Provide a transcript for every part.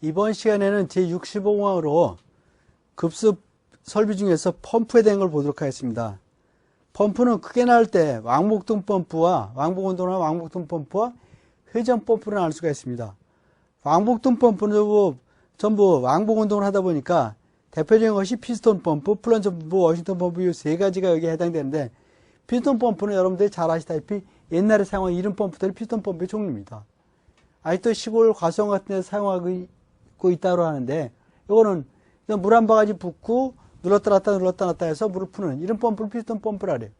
이번 시간에는 제65강으로 급습 설비 중에서 펌프에 대한 걸 보도록 하겠습니다. 펌프는 크게 나올 때 왕복등 펌프와 왕복운동이나 왕복등 펌프와 회전 펌프를 나눌 수가 있습니다. 왕복등 펌프는 전부 왕복운동을 하다 보니까 대표적인 것이 피스톤 펌프, 플런저 펌프, 워싱턴 펌프 이 세 가지가 여기에 해당되는데, 피스톤 펌프는 여러분들이 잘 아시다시피 옛날에 사용한 이런 펌프들이 피스톤 펌프의 종류입니다. 아직도 시골 과수원 같은 데서 사용하고 있다고 하는데, 이거는 물 한 바가지 붓고 눌렀다 놨다 해서 물을 푸는 이런 펌프를 피스톤 펌프라 그래요.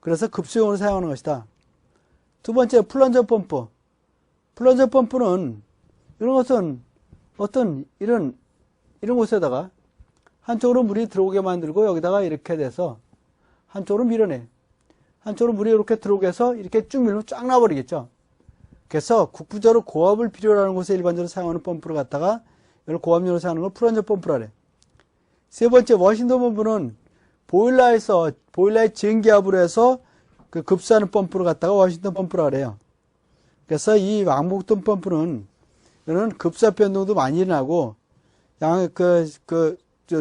그래서 급수용으로 사용하는 것이다. 두 번째, 플런저 펌프. 플런저 펌프는 이런 것은 어떤 이런 곳에다가 한쪽으로 물이 들어오게 만들고 여기다가 이렇게 돼서 한쪽으로 밀어내. 한쪽으로 물이 이렇게 들어오게 해서 이렇게 쭉 밀면 쫙 나와버리겠죠. 그래서 국부적으로 고압을 필요로 하는 곳에 일반적으로 사용하는 펌프를 갖다가 이걸 고압용으로 사용하는 걸 플런저 펌프라 그래. 세 번째, 워싱턴 펌프는 보일러의 전기압으로 해서 그 급수하는 펌프를 갖다가 워싱턴 펌프라 그래요. 그래서 이 왕복등 펌프는 이거는 급수압 변동도 많이 일어나고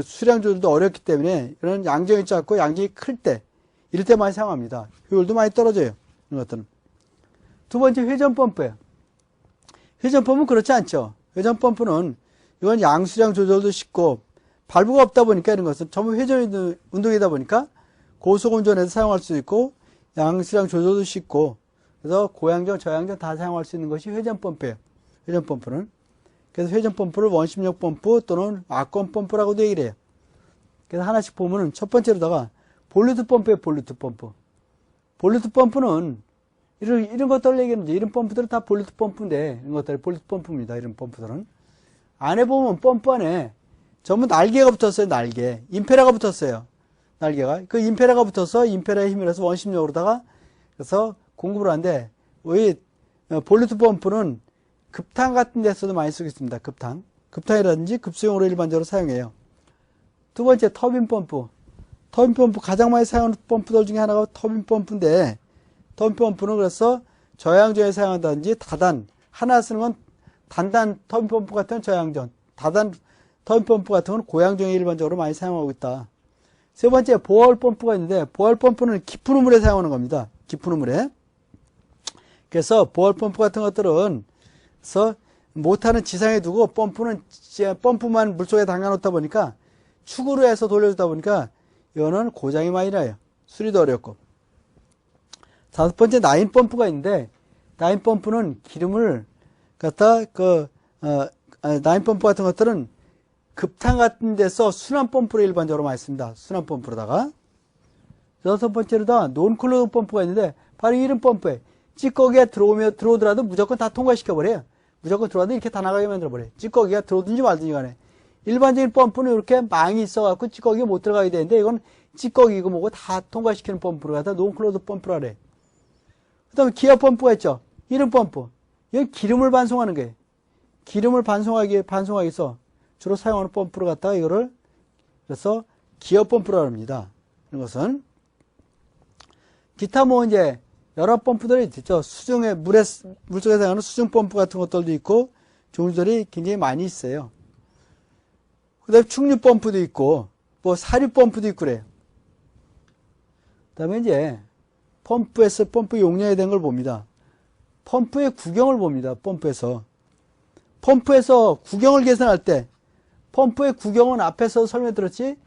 수량 조절도 어렵기 때문에 이런 양정이 작고 양정이 클 때 이럴 때 많이 사용합니다. 효율도 많이 떨어져요. 이런 것들은. 두 번째, 회전 펌프예요. 회전 펌프는 그렇지 않죠. 회전 펌프는 이건 양수량 조절도 쉽고 발부가 없다 보니까 이런 것은 전부 회전 운동이다 보니까 고속 운전에서 사용할 수 있고 양수량 조절도 쉽고 그래서 고양전, 저양전 다 사용할 수 있는 것이 회전 펌프예요. 회전 펌프는. 그래서 회전 펌프를 원심력 펌프 또는 악권 펌프라고도 얘기를 해요. 그래서 하나씩 보면은 첫 번째로다가 볼루트 펌프예요. 볼루트 펌프. 볼루트 펌프는 이런 것들을 얘기하는데 이런 펌프들은 다 볼루트 펌프인데 이런 것들이 볼루트 펌프입니다. 이런 펌프들은. 안에 보면 펌프 안에 전부 날개가 붙었어요. 날개. 임페라가 붙었어요. 날개가. 그 임페라가 붙어서 임페라의 힘을 해서 원심력으로다가 그래서 공급을 하는데 이 볼루트 펌프는 급탕 같은 데서도 많이 쓰고 있습니다. 급탕이라든지 급수용으로 일반적으로 사용해요. 두 번째, 터빈 펌프. 터빈 펌프 가장 많이 사용하는 펌프들 중에 하나가 터빈 펌프인데 터빈 펌프는 그래서 저양전에 사용한다든지 하나 쓰는 건 단단 터빈 펌프 같은 건 저양전, 다단 터빈 펌프 같은 건 고양전에 일반적으로 많이 사용하고 있다. 세 번째, 보월 펌프가 있는데 보월 펌프는 깊은 우물에 사용하는 겁니다. 깊은 우물에. 그래서 보월 펌프 같은 것들은 그래서 모터는 지상에 두고 펌프만 물속에 담가놓다 보니까 축으로 해서 돌려주다 보니까 이거는 고장이 많이 나요. 수리도 어렵고. 다섯 번째, 나인 펌프가 있는데 나인 펌프는 기름을 갖다 나인 펌프 같은 것들은 급탕 같은 데서 순환 펌프로 일반적으로 많이 씁니다. 순환 펌프로다가. 여섯 번째로다 논클로드 펌프가 있는데 바로 이런 펌프에 찌꺼기가 들어오더라도 무조건 다 통과시켜버려요. 무조건 들어와도 이렇게 다 나가게 만들어버려요. 찌꺼기가 들어오든지 말든지 간에. 일반적인 펌프는 이렇게 망이 있어갖고 찌꺼기가 못 들어가게 되는데 이건 찌꺼기고 뭐고 다 통과시키는 펌프로 갖다 논클로드 펌프라 그래. 그 다음에 기어 펌프가 있죠. 이런 펌프. 이건 기름을 반송하는 거예요. 기름을 반송하기 위해서 주로 사용하는 펌프로 갖다가 이거를 그래서 기어 펌프라고 합니다. 이런 것은. 기타 이제 여러 펌프들이 있죠. 물속에 사용하는 수중 펌프 같은 것들도 있고 종류들이 굉장히 많이 있어요. 그 다음에 충류 펌프도 있고 사류 펌프도 있고 그래요. 그 다음에 이제 펌프 용량에 대한 걸 봅니다. 펌프의 구경을 봅니다. 펌프에서 구경을 계산할 때 펌프의 구경은 앞에서 설명드렸지